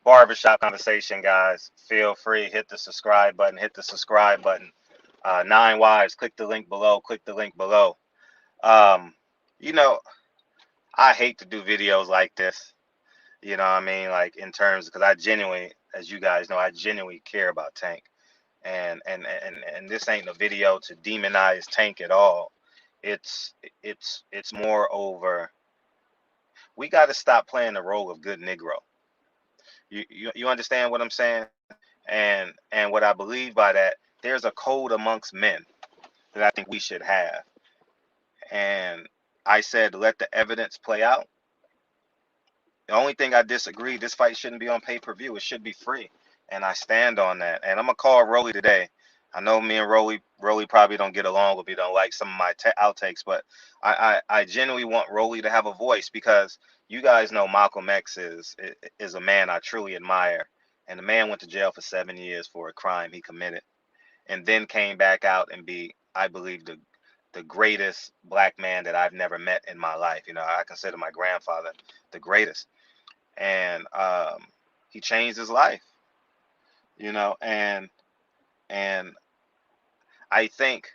Barbershop conversation, guys. Feel free, hit the subscribe button, hit the subscribe button. Nine Wives, click the link below, click the link below. Um, you know, I hate to do videos like this. You know what I mean? Like in terms, because I genuinely, as you guys know, I genuinely care about Tank. And this ain't a video to demonize Tank at all. It's it's more over. We got to stop playing the role of good Negro. You understand what I'm saying? And what I believe by that, there's a code amongst men that I think we should have. And I said, let the evidence play out. The only thing I disagree, this fight shouldn't be on pay-per-view. It should be free. And I stand on that. And I'm gonna call Rollie today. I know me and Rollie probably don't get along if he don't like some of my outtakes, but I genuinely want Rollie to have a voice because you guys know Malcolm X is a man I truly admire. And the man went to jail for 7 years for a crime he committed, and then came back out and be, I believe, the greatest black man that I've never met in my life. You know, I consider my grandfather the greatest, and he changed his life. You know, and I think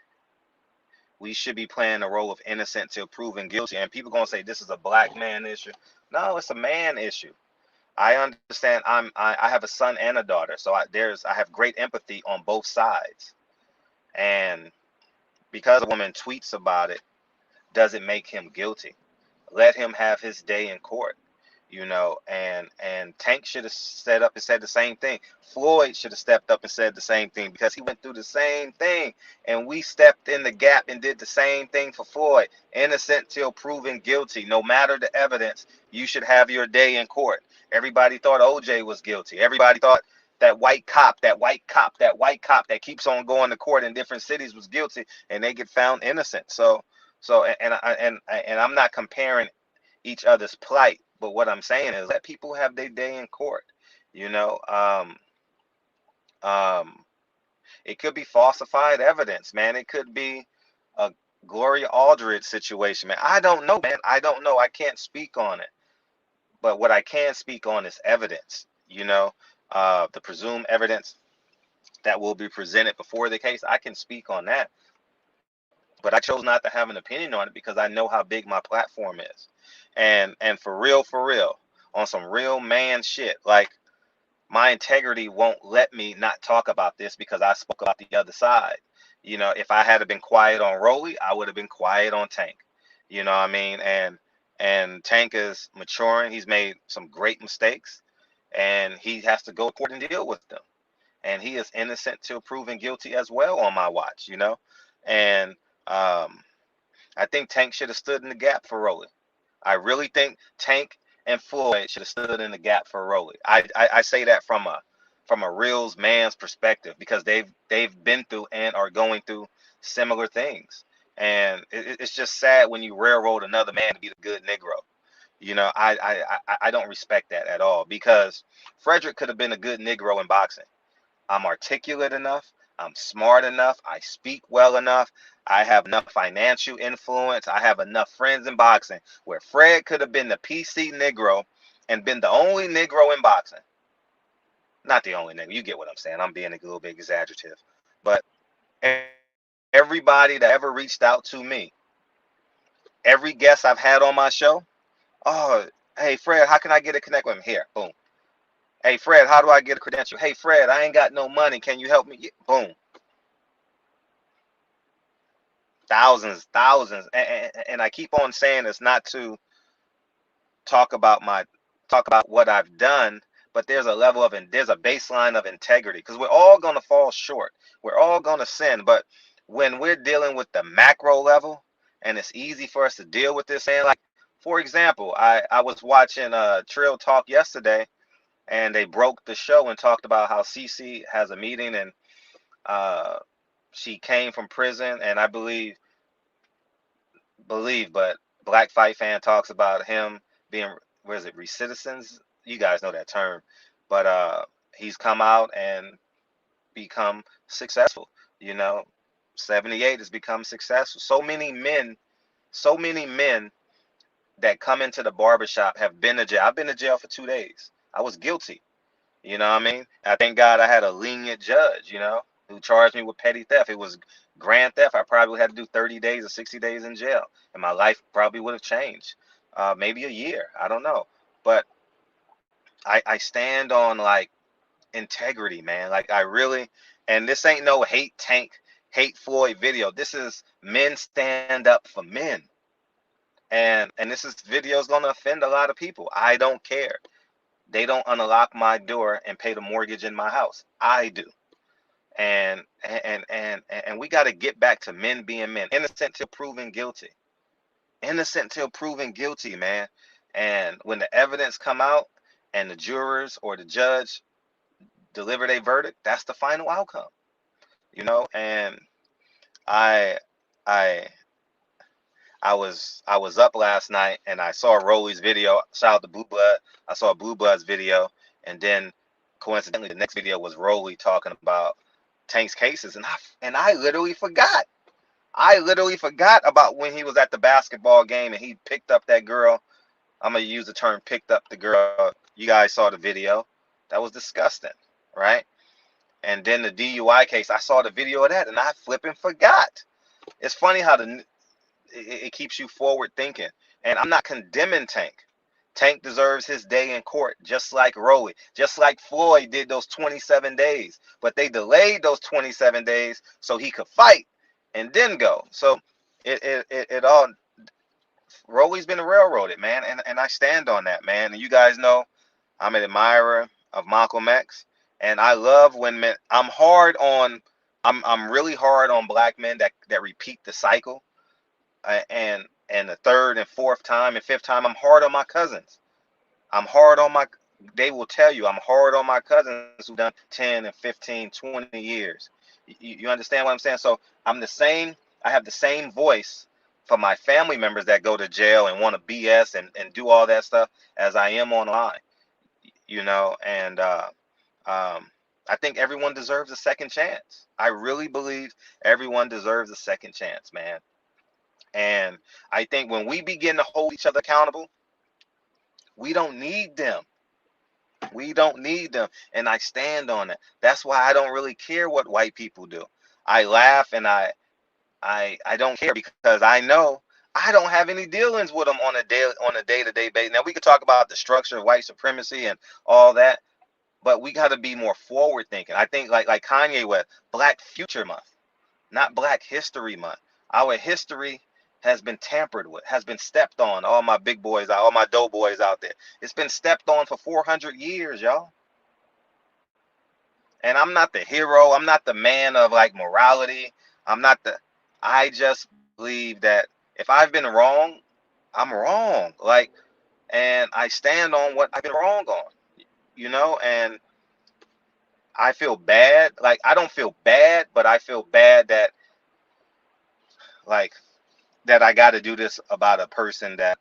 we should be playing the role of innocent till proven guilty. And people gonna say this is a black man issue. No, it's a man issue. I understand. I have a son and a daughter, so I have great empathy on both sides. And because a woman tweets about it, doesn't make him guilty. Let him have his day in court, you know. And Tank should have set up and said the same thing. Floyd should have stepped up and said the same thing because he went through the same thing, and we stepped in the gap and did the same thing for Floyd. Innocent till proven guilty. No matter the evidence, you should have your day in court. Everybody thought OJ was guilty. Everybody thought that white cop that keeps on going to court in different cities was guilty, and they get found innocent. So and I'm not comparing each other's plight, but what I'm saying is let people have their day in court. You know, um, it could be falsified evidence, man. It could be a Gloria Aldridge situation, man. I don't know, man. I don't know. I can't speak on it. But what I can speak on is evidence. You know, the presumed evidence that will be presented before the case. I can speak on that. But I chose not to have an opinion on it because I know how big my platform is. And for real, on some real man shit, like my integrity won't let me not talk about this because I spoke about the other side. You know, if I had been quiet on Rollie, I would have been quiet on Tank. You know what I mean? And Tank is maturing. He's made some great mistakes, and he has to go to court and deal with them. And he is innocent till proven guilty as well on my watch. You know, and um, I think Tank should have stood in the gap for Rollie. I really think Tank and Floyd should have stood in the gap for Rollie. I say that from a real man's perspective because they've been through and are going through similar things. And it's just sad when you railroad another man to be the good Negro. You know, I don't respect that at all because Frederick could have been a good Negro in boxing. I'm articulate enough. I'm smart enough. I speak well enough. I have enough financial influence. I have enough friends in boxing where Fred could have been the PC Negro and been the only Negro in boxing. Not the only Negro. You get what I'm saying. I'm being a little bit exaggerative. But everybody that ever reached out to me, every guest I've had on my show, oh, hey, Fred, how can I get a connect with him? Here, boom. Hey, Fred, how do I get a credential? Hey, Fred, I ain't got no money. Can you help me? Yeah, boom. Thousands. And I keep on saying this not to talk about my talk about what I've done, but there's a level of and there's a baseline of integrity because we're all gonna fall short. We're all gonna sin, but when we're dealing with the macro level, and it's easy for us to deal with this, and like for example, I was watching Trill Talk yesterday, and they broke the show and talked about how CC has a meeting and uh, she came from prison, and I but Black Fight Fan talks about him being, where is it, recidivins? You guys know that term, but he's come out and become successful. You know, 78 has become successful. So many men that come into the barbershop have been to jail. I've been to jail for 2 days. I was guilty. You know what I mean? I thank God I had a lenient judge, who charged me with petty theft. It was grand theft. I probably had to do 30 days or 60 days in jail, and my life probably would have changed. Maybe a year. I don't know. But I stand on like integrity, man. Like I really, and this ain't no hate Tank, hate Floyd video. This is men stand up for men. And this is video is gonna offend a lot of people. I don't care. They don't unlock my door and pay the mortgage in my house. I do. And we got to get back to men being men, innocent till proven guilty, innocent till proven guilty, man. And when the evidence come out and the jurors or the judge deliver their verdict, that's the final outcome, And I, I, I was up last night and I saw Rollie's video. Shout out to Blue Blood. I saw Blue Blood's video, and then coincidentally, the next video was Rollie talking about Tank's cases, and I literally forgot. I literally forgot about when he was at the basketball game and he picked up that girl. I'm gonna use the term picked up the girl. You guys saw the video. That was disgusting, right? And then the DUI case, I saw the video of that and I flipping forgot. It's funny how it keeps you forward thinking. And I'm not condemning Tank. Tank deserves his day in court, just like Rollie, just like Floyd did those 27 days. But they delayed those 27 days so he could fight and then go. So it all, Rollie's been railroaded, man. And I stand on that, man. And you guys know I'm an admirer of Malcolm X. And I love when men, I'm really hard on black men that repeat the cycle. And the third and fourth time and fifth time, I'm hard on my cousins. I'm hard on my, they will tell you I'm hard on my cousins who've done 10 and 15, 20 years. You understand what I'm saying? So I'm the same, I have the same voice for my family members that go to jail and want to BS and do all that stuff as I am online, and I think everyone deserves a second chance. I really believe everyone deserves a second chance, man. And I think when we begin to hold each other accountable, we don't need them. We don't need them. And I stand on it. That's why I don't really care what white people do. I laugh and I don't care because I know I don't have any dealings with them on a day-to-day basis. Now we could talk about the structure of white supremacy and all that, but we got to be more forward thinking. I think like Kanye West, Black Future Month, not Black History Month. Our history has been tampered with, has been stepped on. All my big boys, all my dough boys out there. It's been stepped on for 400 years, y'all. And I'm not the hero. I'm not the man of like morality. I'm not the, I just believe that if I've been wrong, I'm wrong. Like, and I stand on what I've been wrong on, and I feel bad. Like, I don't feel bad, but I feel bad that, like, that I got to do this about a person that,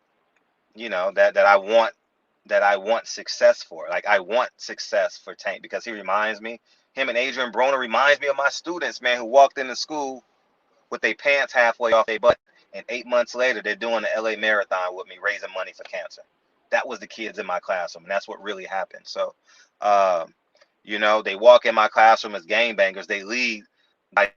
that I want success for. Like, I want success for Tank because he reminds me, him and Adrian Broner reminds me of my students, man, who walked into school with their pants halfway off their butt, and 8 months later they're doing the LA Marathon with me, raising money for cancer. That was the kids in my classroom, and that's what really happened. So, they walk in my classroom as gangbangers. They leave by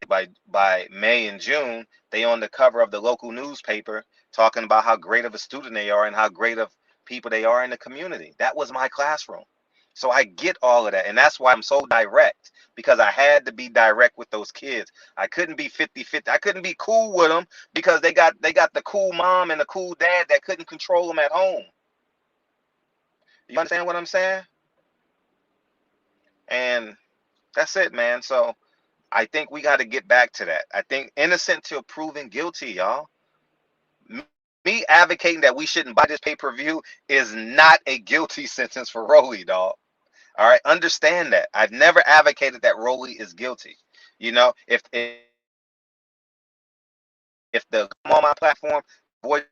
May and June. They on the cover of the local newspaper talking about how great of a student they are and how great of people they are in the community. That was my classroom. So I get all of that. And that's why I'm so direct, because I had to be direct with those kids. I couldn't be 50-50. I couldn't be cool with them because they got the cool mom and the cool dad that couldn't control them at home. You understand what I'm saying? And that's it, man. So I think we got to get back to that. I think innocent till proven guilty, y'all. Me advocating that we shouldn't buy this pay-per-view is not a guilty sentence for Rollie, dog. All right, understand that. I've never advocated that Rollie is guilty. If the come on my platform, voice,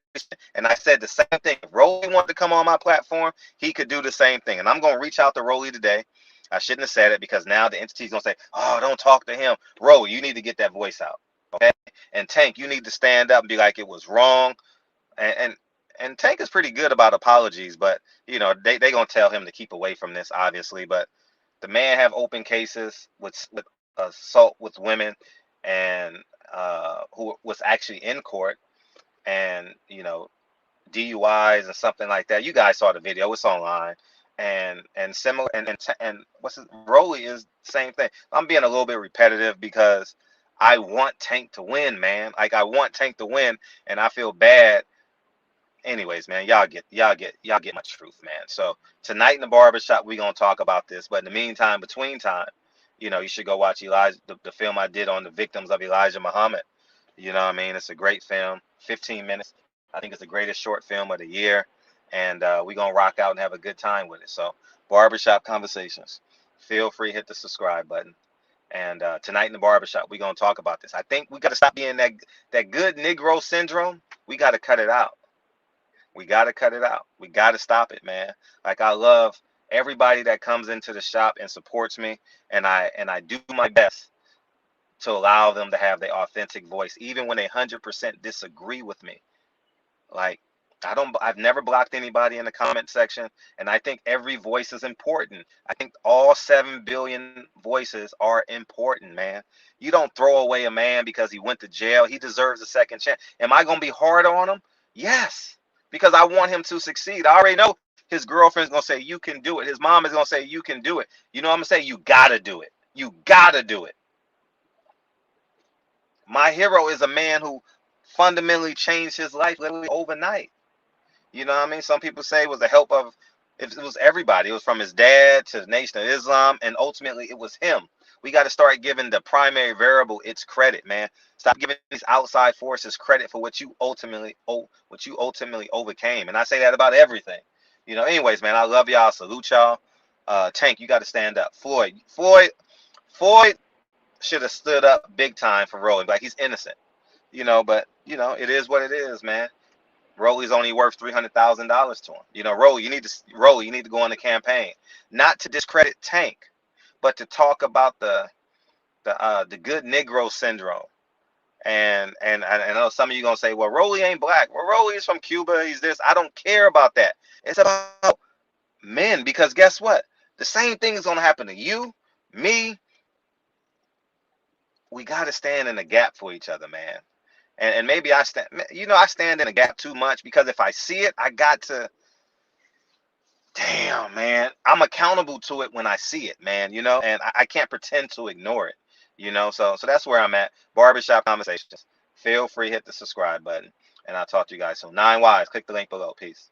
and I said the same thing. If Rollie wanted to come on my platform, he could do the same thing. And I'm gonna reach out to Rollie today. I shouldn't have said it because now the entity's gonna say, "Oh, don't talk to him." Rollie, you need to get that voice out, okay? And Tank, you need to stand up and be like, it was wrong. And Tank is pretty good about apologies, but they gonna tell him to keep away from this, obviously. But The man have open cases with assault with women, and who was actually in court, and DUIs and something like that. You guys saw the video; it's online. And similar, and what's it? Rollie is the same thing. I'm being a little bit repetitive because I want Tank to win, man. Like, I want Tank to win, and I feel bad. Anyways, man, y'all get my truth, man. So tonight in the barbershop, we gonna talk about this. But in the meantime, between time, you should go watch Elijah, the film I did on the victims of Elijah Muhammad. You know what I mean? It's a great film, 15 minutes. I think it's the greatest short film of the year, and we gonna rock out and have a good time with it. So barbershop conversations. Feel free, hit the subscribe button. And tonight in the barbershop, we gonna talk about this. I think we gotta stop being that good Negro syndrome. We gotta cut it out. We got to cut it out. We got to stop it, man. Like, I love everybody that comes into the shop and supports me, and I do my best to allow them to have their authentic voice, even when they 100% disagree with me. Like, I've never blocked anybody in the comment section, and I think every voice is important. I think all 7 billion voices are important, man. You don't throw away a man because he went to jail. He deserves a second chance. Am I going to be hard on him? Yes, because I want him to succeed. I already know his girlfriend's going to say, you can do it. His mom is going to say, you can do it. You know what I'm going to say? You got to do it. You got to do it. My hero is a man who fundamentally changed his life literally overnight. You know what I mean? Some people say it was the help of, it was everybody. It was from his dad to the Nation of Islam, and ultimately it was him. We got to start giving the primary variable its credit, man. Stop giving these outside forces credit for what you ultimately overcame. And I say that about everything. Anyways, man, I love y'all. Salute y'all. Tank, you got to stand up. Floyd should have stood up big time for Rollie. Like, he's innocent. But it is what it is, man. Rollie's only worth $300,000 to him. Rollie, you need to go on the campaign, not to discredit Tank, but to talk about the good Negro syndrome. And I know some of you gonna say, well, Rollie ain't black. Well, Rollie is from Cuba. He's this. I don't care about that. It's about men, because guess what? The same thing is gonna happen to you, me. We gotta stand in the gap for each other, man. And maybe I stand in a gap too much, because if I see it, I got to, damn, man, I'm accountable to it when I see it, man, and I can't pretend to ignore it, so that's where I'm at. Barbershop conversations. Feel free, hit the subscribe button, and I'll talk to you guys soon. 9 Wise, click the link below. Peace.